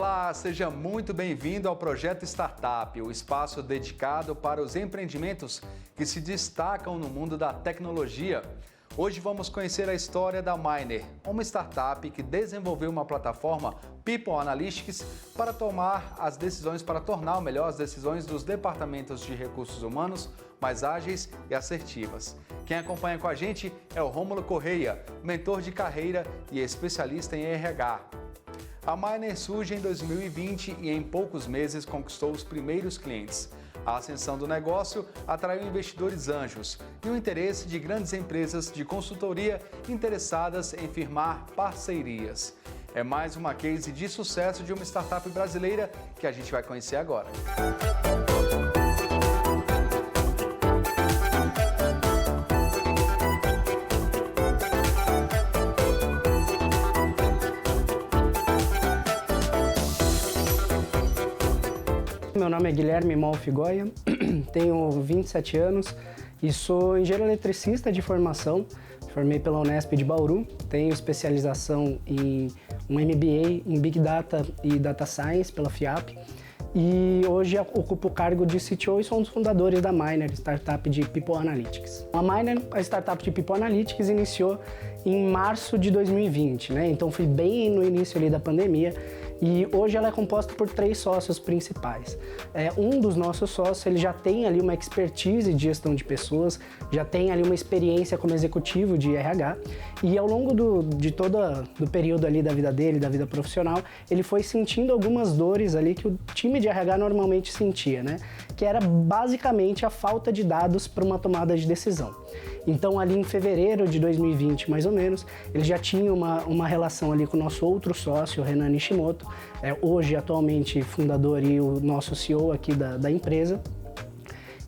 Olá, seja muito bem-vindo ao Projeto Startup, o espaço dedicado para os empreendimentos que se destacam no mundo da tecnologia. Hoje vamos conhecer a história da Miner, uma startup que desenvolveu uma plataforma People Analytics para tornar as decisões dos departamentos de recursos humanos mais ágeis e assertivas. Quem acompanha com a gente é o Rômulo Correia, mentor de carreira e especialista em RH. A Miner surge em 2020 e em poucos meses conquistou os primeiros clientes. A ascensão do negócio atraiu investidores anjos e o interesse de grandes empresas de consultoria interessadas em firmar parcerias. É mais uma case de sucesso de uma startup brasileira que a gente vai conhecer agora. Meu nome é Guilherme Malfigoia, tenho 27 anos e sou engenheiro eletricista de formação. Formei pela Unesp de Bauru, tenho especialização em um MBA em Big Data e Data Science pela FIAP e hoje ocupo o cargo de CTO e sou um dos fundadores da Miner, startup de People Analytics. A Miner, a startup de People Analytics, iniciou em março de 2020, né? Então fui bem no início ali da pandemia. E hoje ela é composta por 3 sócios principais. Um dos nossos sócios, ele já tem ali uma expertise de gestão de pessoas, já tem ali uma experiência como executivo de RH e ao longo de todo o período ali da vida dele, da vida profissional, ele foi sentindo algumas dores ali que o time de RH normalmente sentia, né? Que era basicamente a falta de dados para uma tomada de decisão. Então ali em fevereiro de 2020, mais ou menos, ele já tinha uma relação ali com o nosso outro sócio, o Renan Nishimoto, hoje atualmente fundador e o nosso CEO aqui da empresa.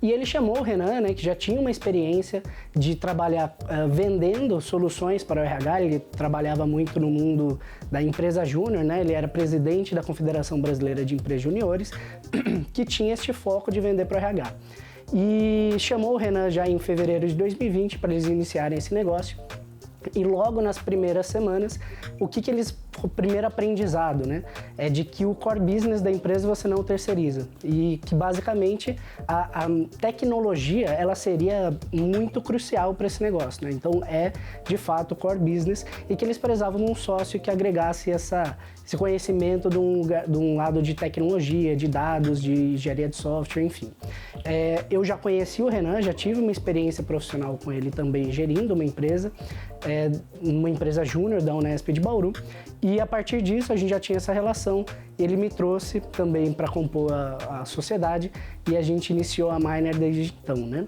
E ele chamou o Renan, né, que já tinha uma experiência de trabalhar vendendo soluções para o RH, ele trabalhava muito no mundo da empresa júnior, né, ele era presidente da Confederação Brasileira de Empresas Juniores, que tinha este foco de vender para o RH. E chamou o Renan já em fevereiro de 2020 para eles iniciarem esse negócio. E logo nas primeiras semanas, o primeiro aprendizado, né, é de que o core business da empresa você não terceiriza e que basicamente a tecnologia ela seria muito crucial para esse negócio, né? Então é de fato o core business e que eles precisavam de um sócio que agregasse esse conhecimento de um lado de tecnologia, de dados, de engenharia de software, enfim. Eu já conheci o Renan, já tive uma experiência profissional com ele também gerindo uma empresa júnior da Unesp de Bauru, e a partir disso a gente já tinha essa relação. Ele me trouxe também para compor a sociedade e a gente iniciou a Miner desde então, né?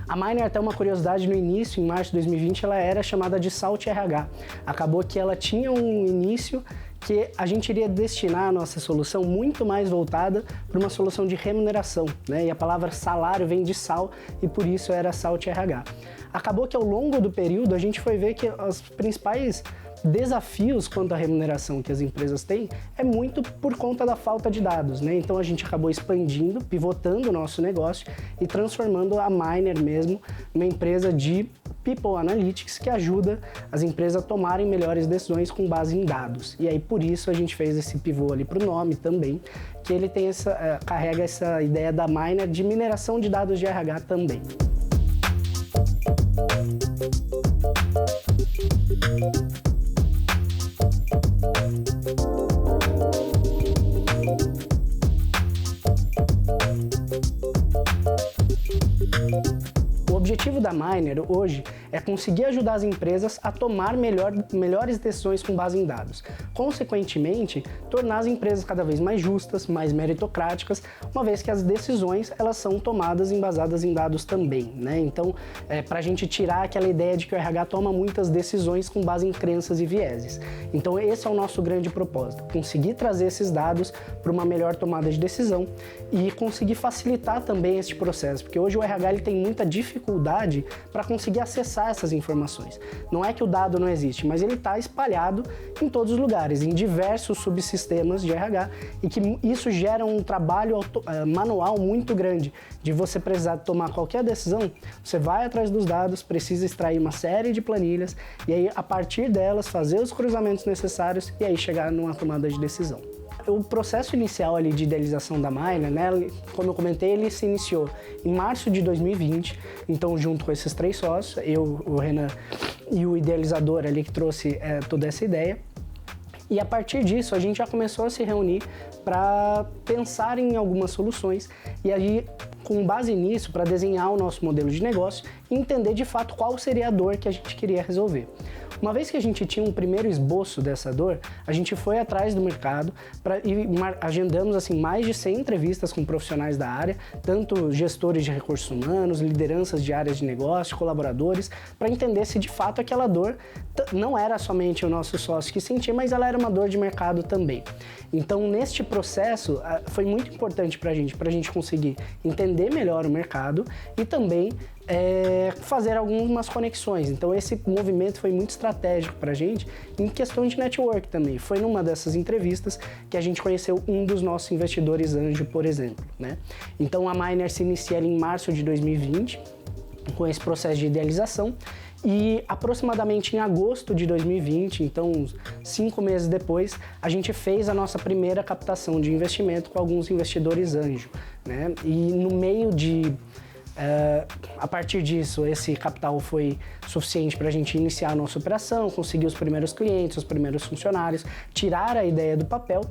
A Miner, até uma curiosidade, no início, em março de 2020, ela era chamada de Salt RH. Acabou que ela tinha um início que a gente iria destinar a nossa solução muito mais voltada para uma solução de remuneração, né? E a palavra salário vem de sal e por isso era Salt RH. Acabou que ao longo do período a gente foi ver que os principais desafios quanto à remuneração que as empresas têm é muito por conta da falta de dados, né? Então a gente acabou expandindo, pivotando o nosso negócio e transformando a Miner mesmo numa empresa de People Analytics que ajuda as empresas a tomarem melhores decisões com base em dados. E aí por isso a gente fez esse pivô ali para o nome também, que ele tem carrega essa ideia da Miner de mineração de dados de RH também. O objetivo da Miner hoje é conseguir ajudar as empresas a tomar melhores decisões com base em dados. Consequentemente, tornar as empresas cada vez mais justas, mais meritocráticas, uma vez que as decisões elas são tomadas embasadas em dados também, né? Então, para a gente tirar aquela ideia de que o RH toma muitas decisões com base em crenças e vieses. Então, esse é o nosso grande propósito, conseguir trazer esses dados para uma melhor tomada de decisão e conseguir facilitar também este processo, porque hoje o RH ele tem muita dificuldade para conseguir acessar essas informações. Não é que o dado não existe, mas ele está espalhado em todos os lugares, em diversos subsistemas de RH, e que isso gera um trabalho manual muito grande, de você precisar tomar qualquer decisão, você vai atrás dos dados, precisa extrair uma série de planilhas, e aí a partir delas fazer os cruzamentos necessários e aí chegar numa tomada de decisão. O processo inicial ali de idealização da Miner, né, como eu comentei, ele se iniciou em março de 2020, então junto com esses 3 sócios, eu, o Renan e o idealizador ali que trouxe toda essa ideia. E a partir disso a gente já começou a se reunir para pensar em algumas soluções e aí, com base nisso, para desenhar o nosso modelo de negócio e entender de fato qual seria a dor que a gente queria resolver. Uma vez que a gente tinha um primeiro esboço dessa dor, a gente foi atrás do mercado e agendamos assim, mais de 100 entrevistas com profissionais da área, tanto gestores de recursos humanos, lideranças de áreas de negócio, colaboradores, para entender se de fato aquela dor não era somente o nosso sócio que sentia, mas ela era uma dor de mercado também. Então, neste processo, foi muito importante para a gente conseguir entender melhor o mercado e também fazer algumas conexões. Então, esse movimento foi muito estratégico para a gente em questão de network também. Foi numa dessas entrevistas que a gente conheceu um dos nossos investidores anjo, por exemplo, né? Então, a Miner se inicia ali em março de 2020 com esse processo de idealização. E aproximadamente em agosto de 2020, então uns 5 meses depois, a gente fez a nossa primeira captação de investimento com alguns investidores anjo, né? E no meio de... a partir disso, esse capital foi suficiente para a gente iniciar a nossa operação, conseguir os primeiros clientes, os primeiros funcionários, tirar a ideia do papel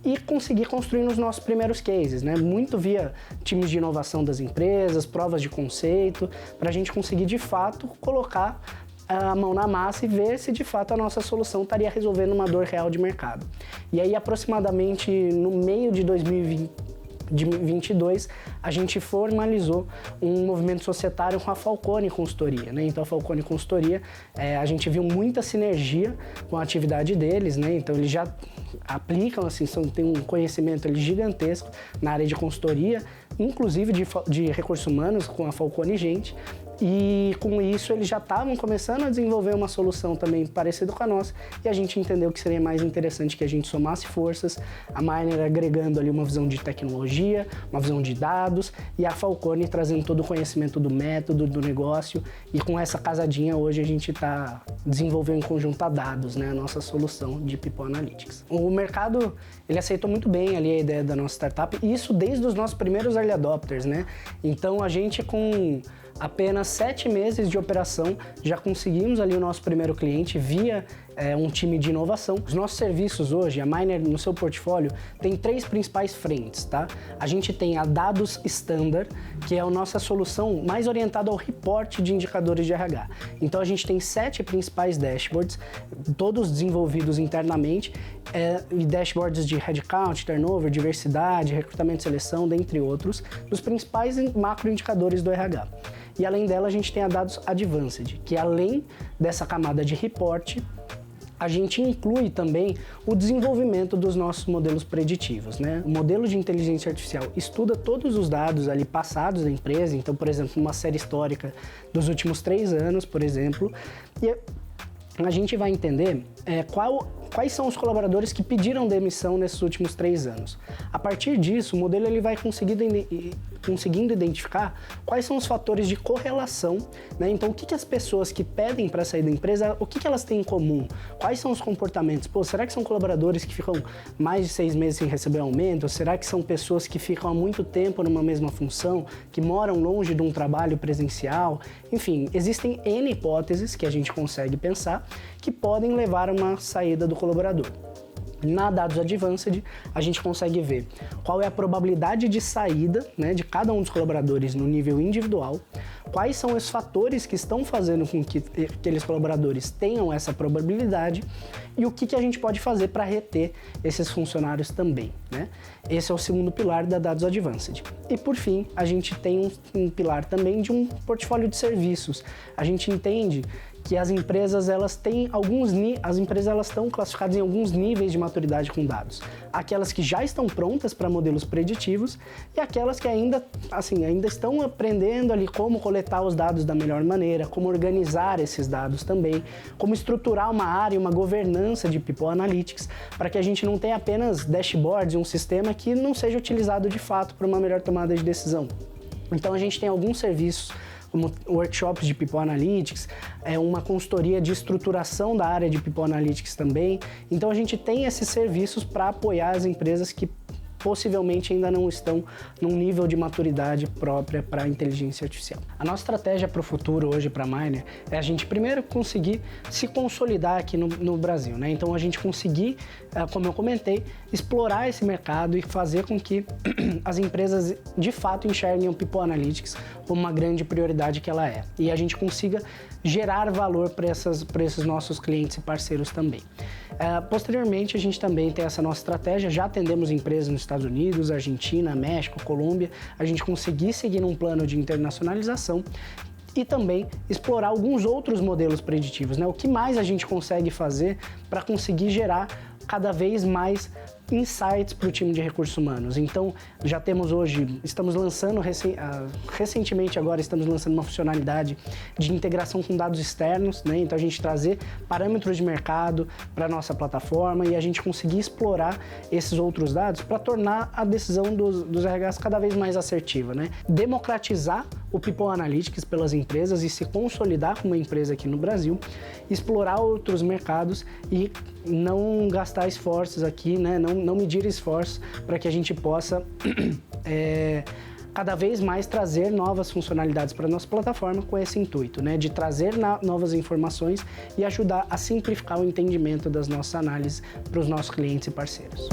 e conseguir construir os nossos primeiros cases, né? Muito via times de inovação das empresas, provas de conceito, para a gente conseguir de fato colocar a mão na massa e ver se de fato a nossa solução estaria resolvendo uma dor real de mercado. E aí, aproximadamente no meio de 2022, a gente formalizou um movimento societário com a Falcone Consultoria, né? Então, a Falcone Consultoria, a gente viu muita sinergia com a atividade deles, né? Então, eles já aplicam, assim, tem um conhecimento ali gigantesco na área de consultoria, inclusive de recursos humanos com a Falcone Gente. E com isso eles já estavam começando a desenvolver uma solução também parecida com a nossa e a gente entendeu que seria mais interessante que a gente somasse forças, a Miner agregando ali uma visão de tecnologia, uma visão de dados e a Falcone trazendo todo o conhecimento do método, do negócio e com essa casadinha hoje a gente está desenvolvendo em conjunto a dados, né, a nossa solução de People Analytics. O mercado ele aceitou muito bem ali a ideia da nossa startup e isso desde os nossos primeiros early adopters, né? Então a gente com apenas 7 meses de operação já conseguimos ali o nosso primeiro cliente via um time de inovação. Os nossos serviços hoje, a Miner no seu portfólio tem 3 principais frentes, tá? A gente tem a Dados Standard, que é a nossa solução mais orientada ao reporte de indicadores de RH. Então a gente tem 7 principais dashboards, todos desenvolvidos internamente, e dashboards de headcount, turnover, diversidade, recrutamento e seleção, dentre outros, dos principais macroindicadores do RH. E além dela, a gente tem a Dados Advanced, que além dessa camada de reporte, a gente inclui também o desenvolvimento dos nossos modelos preditivos, né? O modelo de inteligência artificial estuda todos os dados ali passados da empresa, então, por exemplo, uma série histórica dos últimos 3 anos, por exemplo, e a gente vai entender quais são os colaboradores que pediram demissão nesses últimos 3 anos. A partir disso, o modelo ele vai conseguindo identificar quais são os fatores de correlação, né? Então, o que as pessoas que pedem para sair da empresa, o que elas têm em comum? Quais são os comportamentos? Pô, será que são colaboradores que ficam mais de 6 meses sem receber aumento? Será que são pessoas que ficam há muito tempo numa mesma função, que moram longe de um trabalho presencial? Enfim, existem N hipóteses que a gente consegue pensar que podem levar a uma saída do colaborador. Na Dados Advanced, a gente consegue ver qual é a probabilidade de saída, né, de cada um dos colaboradores no nível individual, quais são os fatores que estão fazendo com que aqueles colaboradores tenham essa probabilidade e o que a gente pode fazer para reter esses funcionários também, né? Esse é o segundo pilar da Dados Advanced. E por fim, a gente tem um pilar também de um portfólio de serviços. A gente entende que as empresas elas estão classificadas em alguns níveis de maturidade com dados. Aquelas que já estão prontas para modelos preditivos e aquelas que ainda estão aprendendo ali como coletar os dados da melhor maneira, como organizar esses dados também, como estruturar uma área, uma governança de People Analytics, para que a gente não tenha apenas dashboards e um sistema que não seja utilizado de fato para uma melhor tomada de decisão. Então a gente tem alguns serviços como workshops de People Analytics, uma consultoria de estruturação da área de People Analytics também. Então a gente tem esses serviços para apoiar as empresas que possivelmente ainda não estão num nível de maturidade própria para a inteligência artificial. A nossa estratégia para o futuro hoje para a Miner é a gente primeiro conseguir se consolidar aqui no Brasil, né? Então a gente conseguir, como eu comentei, explorar esse mercado e fazer com que as empresas de fato enxerguem o People Analytics como uma grande prioridade que ela é. E a gente consiga gerar valor para esses nossos clientes e parceiros também. Posteriormente, a gente também tem essa nossa estratégia, já atendemos empresas nos Estados Unidos, Argentina, México, Colômbia, a gente conseguir seguir num plano de internacionalização e também explorar alguns outros modelos preditivos, né? O que mais a gente consegue fazer para conseguir gerar cada vez mais insights para o time de recursos humanos. Então, já temos hoje, estamos lançando, recentemente agora estamos lançando uma funcionalidade de integração com dados externos, né? Então a gente trazer parâmetros de mercado para a nossa plataforma e a gente conseguir explorar esses outros dados para tornar a decisão dos RHs cada vez mais assertiva, né? Democratizar o People Analytics pelas empresas e se consolidar como uma empresa aqui no Brasil, explorar outros mercados e não gastar esforços aqui, né? Não medir esforços para que a gente possa cada vez mais trazer novas funcionalidades para a nossa plataforma com esse intuito, né? De trazer novas informações e ajudar a simplificar o entendimento das nossas análises para os nossos clientes e parceiros.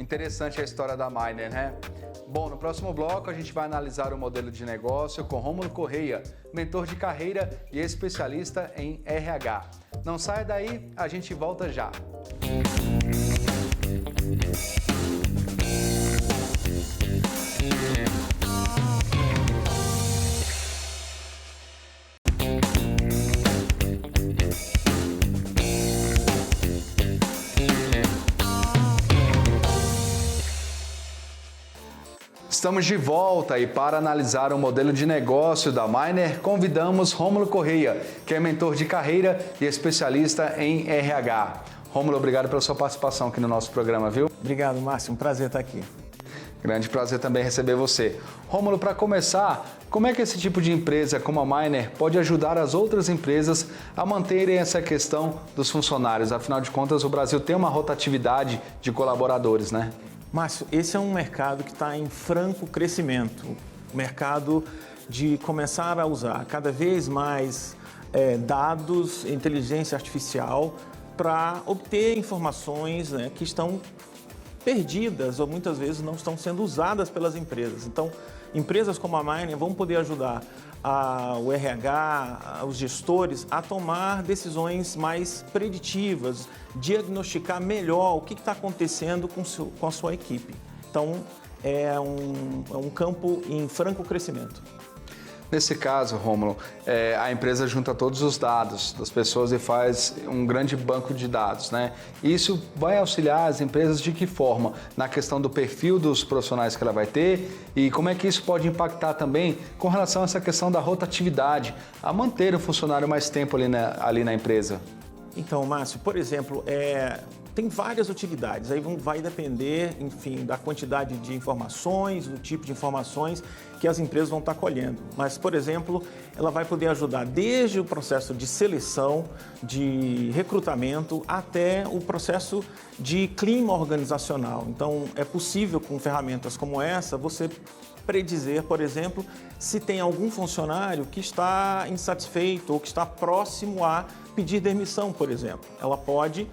Interessante a história da Miner, né? Bom, no próximo bloco a gente vai analisar o modelo de negócio com Rômulo Correia, mentor de carreira e especialista em RH. Não saia daí, a gente volta já. Estamos de volta e para analisar o modelo de negócio da Miner, convidamos Rômulo Correia, que é mentor de carreira e especialista em RH. Rômulo, obrigado pela sua participação aqui no nosso programa, viu? Obrigado, Márcio. Um prazer estar aqui. Grande prazer também receber você. Rômulo, para começar, como é que esse tipo de empresa como a Miner pode ajudar as outras empresas a manterem essa questão dos funcionários? Afinal de contas, o Brasil tem uma rotatividade de colaboradores, né? Márcio, esse é um mercado que está em franco crescimento. O mercado de começar a usar cada vez mais dados, inteligência artificial, para obter informações, né, que estão perdidas ou muitas vezes não estão sendo usadas pelas empresas. Então, empresas como a Miner vão poder ajudar o RH, os gestores a tomar decisões mais preditivas, diagnosticar melhor o que está acontecendo com a sua equipe. Então, é um campo em franco crescimento. Nesse caso, Rômulo, a empresa junta todos os dados das pessoas e faz um grande banco de dados, né? Isso vai auxiliar as empresas de que forma? Na questão do perfil dos profissionais que ela vai ter e como é que isso pode impactar também com relação a essa questão da rotatividade, a manter o funcionário mais tempo ali na empresa? Então, Márcio, por exemplo, tem várias utilidades, aí vai depender, enfim, da quantidade de informações, do tipo de informações que as empresas vão estar colhendo. Mas, por exemplo, ela vai poder ajudar desde o processo de seleção, de recrutamento, até o processo de clima organizacional. Então, é possível com ferramentas como essa, você predizer, por exemplo, se tem algum funcionário que está insatisfeito ou que está próximo a pedir demissão, por exemplo. Ela pode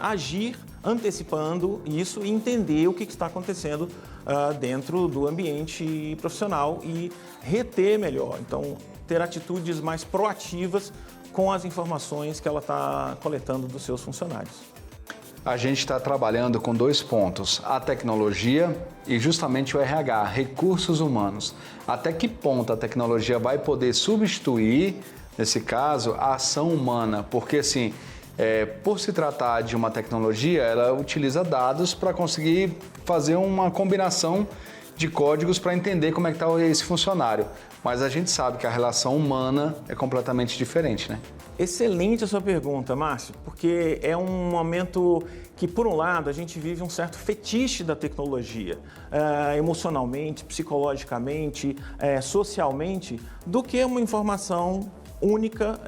agir antecipando isso e entender o que está acontecendo dentro do ambiente profissional e reter melhor. Então, ter atitudes mais proativas com as informações que ela está coletando dos seus funcionários. A gente está trabalhando com 2 pontos, a tecnologia e justamente o RH, recursos humanos. Até que ponto a tecnologia vai poder substituir, nesse caso, a ação humana? Porque, assim, por se tratar de uma tecnologia, ela utiliza dados para conseguir fazer uma combinação de códigos para entender como é que está esse funcionário. Mas a gente sabe que a relação humana é completamente diferente, né? Excelente a sua pergunta, Márcio, porque é um momento que, por um lado, a gente vive um certo fetiche da tecnologia, emocionalmente, psicologicamente, socialmente, do que uma informação única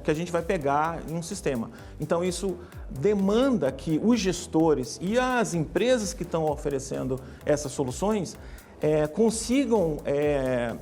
que a gente vai pegar em um sistema. Então, isso demanda que os gestores e as empresas que estão oferecendo essas soluções consigam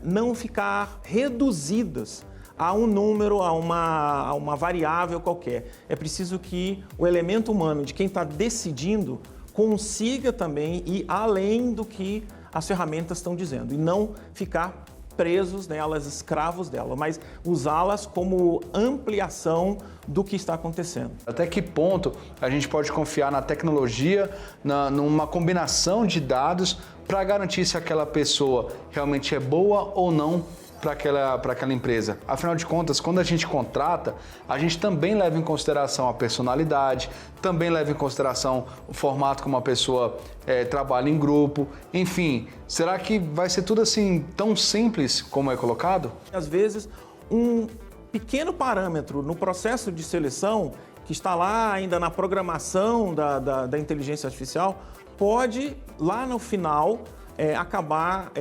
não ficar reduzidas a um número, a uma variável qualquer. É preciso que o elemento humano de quem está decidindo consiga também ir além do que as ferramentas estão dizendo e não ficar presos nelas, escravos dela, mas usá-las como ampliação do que está acontecendo. Até que ponto a gente pode confiar na tecnologia, numa combinação de dados para garantir se aquela pessoa realmente é boa ou não para aquela empresa. Afinal de contas, quando a gente contrata, a gente também leva em consideração a personalidade, também leva em consideração o formato como a pessoa trabalha em grupo, enfim. Será que vai ser tudo assim tão simples como é colocado? Às vezes, um pequeno parâmetro no processo de seleção, que está lá ainda na programação da inteligência artificial, pode, lá no final, acabar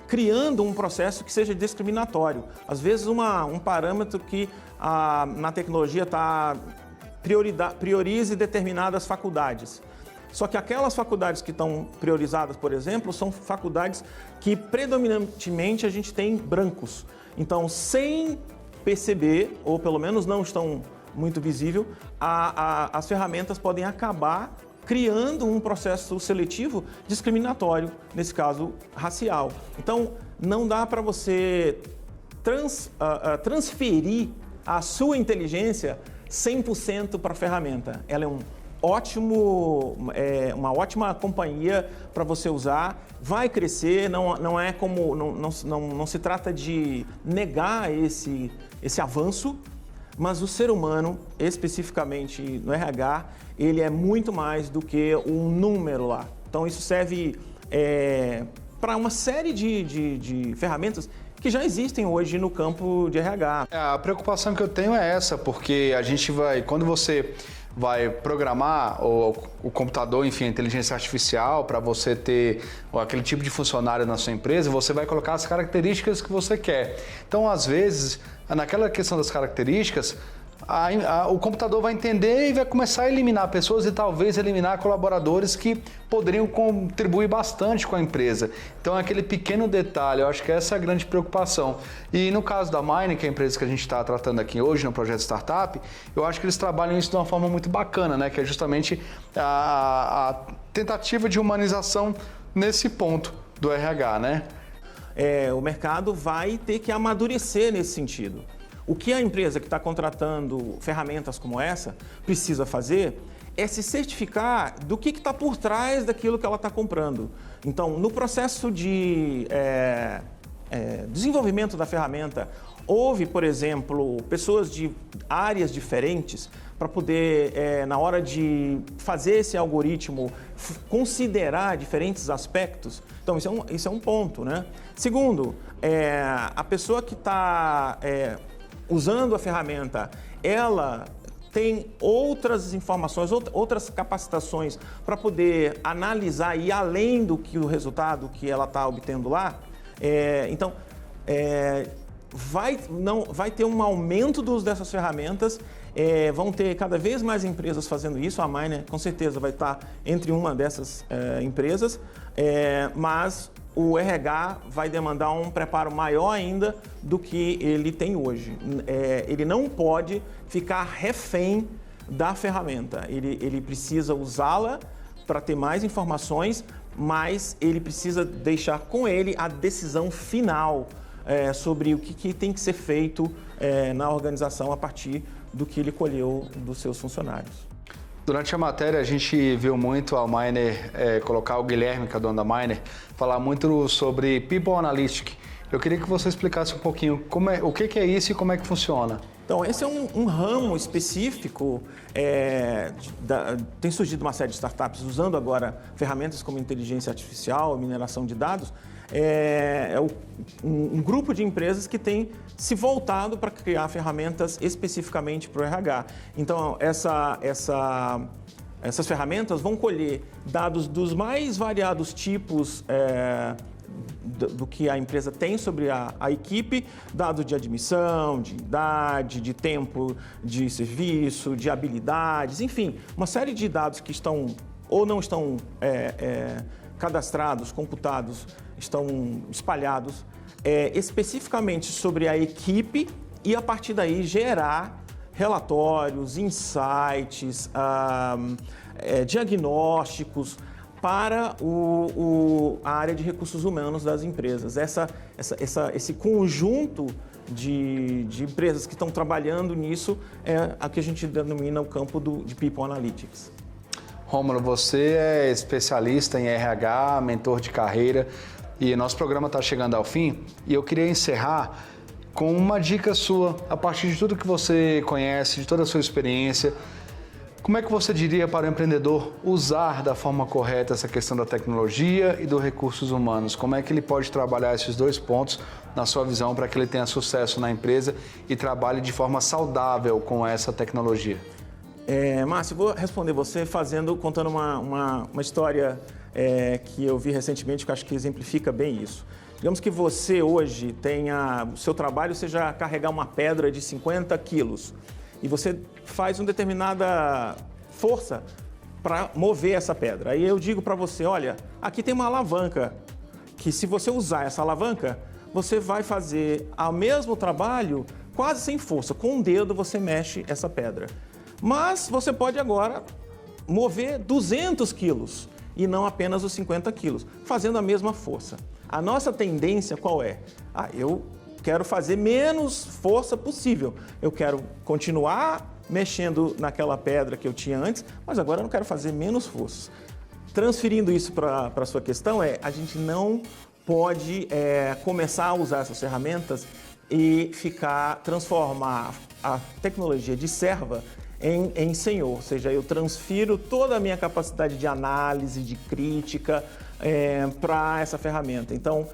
criando um processo que seja discriminatório. Às vezes, um parâmetro que na tecnologia priorize determinadas faculdades. Só que aquelas faculdades que estão priorizadas, por exemplo, são faculdades que predominantemente a gente tem brancos. Então, sem perceber, ou pelo menos não estão muito visível, as ferramentas podem acabar criando um processo seletivo discriminatório, nesse caso racial. Então, não dá para você transferir a sua inteligência 100% para a ferramenta. Ela é uma ótima companhia para você usar, vai crescer, não se trata de negar esse avanço, mas o ser humano, especificamente no RH, ele é muito mais do que um número lá. Então isso serve para uma série de ferramentas que já existem hoje no campo de RH. A preocupação que eu tenho é essa, porque quando você vai programar o computador, enfim, a inteligência artificial para você ter aquele tipo de funcionário na sua empresa, você vai colocar as características que você quer. Então, às vezes, naquela questão das características, o computador vai entender e vai começar a eliminar pessoas e talvez eliminar colaboradores que poderiam contribuir bastante com a empresa. Então é aquele pequeno detalhe, eu acho que essa é a grande preocupação. E no caso da Miner, que é a empresa que a gente está tratando aqui hoje no projeto Startup, eu acho que eles trabalham isso de uma forma muito bacana, né? Que é justamente a tentativa de humanização nesse ponto do RH, né? O mercado vai ter que amadurecer nesse sentido. O que a empresa que está contratando ferramentas como essa precisa fazer é se certificar do que está por trás daquilo que ela está comprando. Então, no processo de desenvolvimento da ferramenta, houve, por exemplo, pessoas de áreas diferentes para poder, na hora de fazer esse algoritmo, considerar diferentes aspectos. Então, isso é um ponto, né? Segundo, a pessoa que está usando a ferramenta, ela tem outras informações, outras capacitações para poder analisar e ir além do resultado que ela está obtendo lá. Então, vai ter um aumento do uso dessas ferramentas, vão ter cada vez mais empresas fazendo isso, a Miner com certeza vai estar entre uma dessas empresas, mas o RH vai demandar um preparo maior ainda do que ele tem hoje. Ele não pode ficar refém da ferramenta, ele precisa usá-la para ter mais informações, mas ele precisa deixar com ele a decisão final sobre o que tem que ser feito na organização a partir do que ele colheu dos seus funcionários. Durante a matéria, a gente viu muito a Miner colocar o Guilherme, que é o dono da Miner, falar muito sobre People Analytics. Eu queria que você explicasse um pouquinho o que é isso e como é que funciona. Então, esse é um ramo específico, tem surgido uma série de startups usando agora ferramentas como inteligência artificial, mineração de dados, um grupo de empresas que tem se voltado para criar ferramentas especificamente para o RH. Então, essas ferramentas vão colher dados dos mais variados tipos do que a empresa tem sobre a equipe, dados de admissão, de idade, de tempo de serviço, de habilidades, enfim, uma série de dados que estão ou não estão cadastrados, computados, estão espalhados especificamente sobre a equipe e a partir daí gerar relatórios, insights, diagnósticos para a área de recursos humanos das empresas. Esse conjunto de empresas que estão trabalhando nisso é a que a gente denomina o campo de People Analytics. Rômulo, você é especialista em RH, mentor de carreira e nosso programa está chegando ao fim e eu queria encerrar com uma dica sua, a partir de tudo que você conhece, de toda a sua experiência. Como é que você diria para o empreendedor usar da forma correta essa questão da tecnologia e dos recursos humanos? Como é que ele pode trabalhar esses dois pontos na sua visão para que ele tenha sucesso na empresa e trabalhe de forma saudável com essa tecnologia? Márcio, vou responder você contando uma história que eu vi recentemente que eu acho que exemplifica bem isso. Digamos que você hoje o seu trabalho seja carregar uma pedra de 50 quilos e você faz uma determinada força para mover essa pedra. Aí eu digo para você, olha, aqui tem uma alavanca, que se você usar essa alavanca, você vai fazer o mesmo trabalho quase sem força. Com um dedo você mexe essa pedra. Mas você pode agora mover 200 quilos e não apenas os 50 quilos, fazendo a mesma força. A nossa tendência qual é? Eu quero fazer menos força possível. Eu quero continuar mexendo naquela pedra que eu tinha antes, mas agora eu não quero fazer menos força. Transferindo isso para a sua questão, a gente não pode começar a usar essas ferramentas e transformar a tecnologia de serva em senhor, ou seja, eu transfiro toda a minha capacidade de análise, de crítica para essa ferramenta. Então,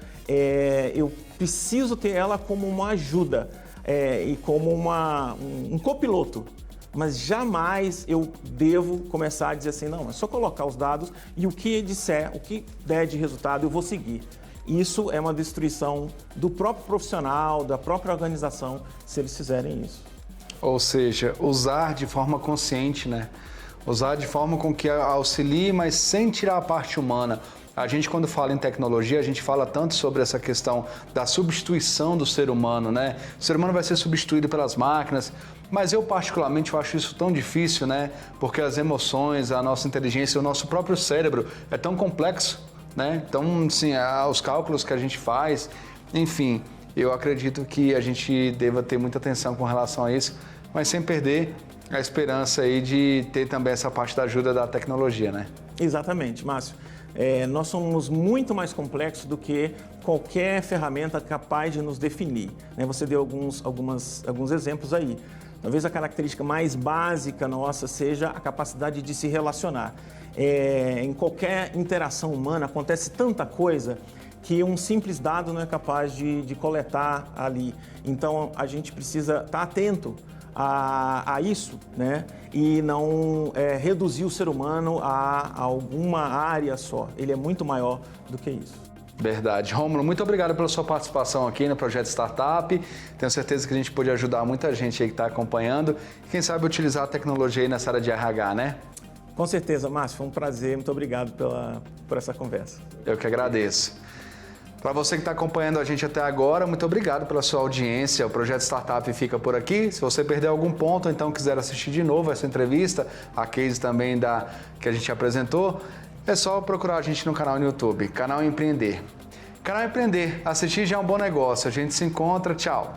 eu preciso ter ela como uma ajuda e como um copiloto, mas jamais eu devo começar a dizer assim, não, é só colocar os dados e o que disser, o que der de resultado eu vou seguir. Isso é uma destruição do próprio profissional, da própria organização, se eles fizerem isso. Ou seja, usar de forma consciente, né? Usar de forma com que auxilie, mas sem tirar a parte humana. A gente, quando fala em tecnologia, a gente fala tanto sobre essa questão da substituição do ser humano, né? O ser humano vai ser substituído pelas máquinas, mas eu particularmente acho isso tão difícil, né? Porque as emoções, a nossa inteligência, o nosso próprio cérebro é tão complexo, né? Então, assim, os cálculos que a gente faz, enfim, eu acredito que a gente deva ter muita atenção com relação a isso, mas sem perder a esperança aí de ter também essa parte da ajuda da tecnologia, né? Exatamente, Márcio. Nós somos muito mais complexos do que qualquer ferramenta capaz de nos definir, né? Você deu alguns exemplos aí. Talvez a característica mais básica nossa seja a capacidade de se relacionar. Em qualquer interação humana acontece tanta coisa que um simples dado não é capaz de coletar ali. Então, a gente precisa estar atento a isso, né? E não reduzir o ser humano a alguma área só. Ele é muito maior do que isso. Verdade. Rômulo, muito obrigado pela sua participação aqui no Projeto Startup. Tenho certeza que a gente pôde ajudar muita gente aí que está acompanhando. Quem sabe utilizar a tecnologia aí nessa área de RH, né? Com certeza, Márcio. Foi um prazer. Muito obrigado por essa conversa. Eu que agradeço. Para você que está acompanhando a gente até agora, muito obrigado pela sua audiência. O Projeto Startup fica por aqui. Se você perdeu algum ponto ou então quiser assistir de novo essa entrevista, a case também que a gente apresentou, é só procurar a gente no canal no YouTube, Canal Empreender. Canal Empreender, assistir já é um bom negócio. A gente se encontra, tchau!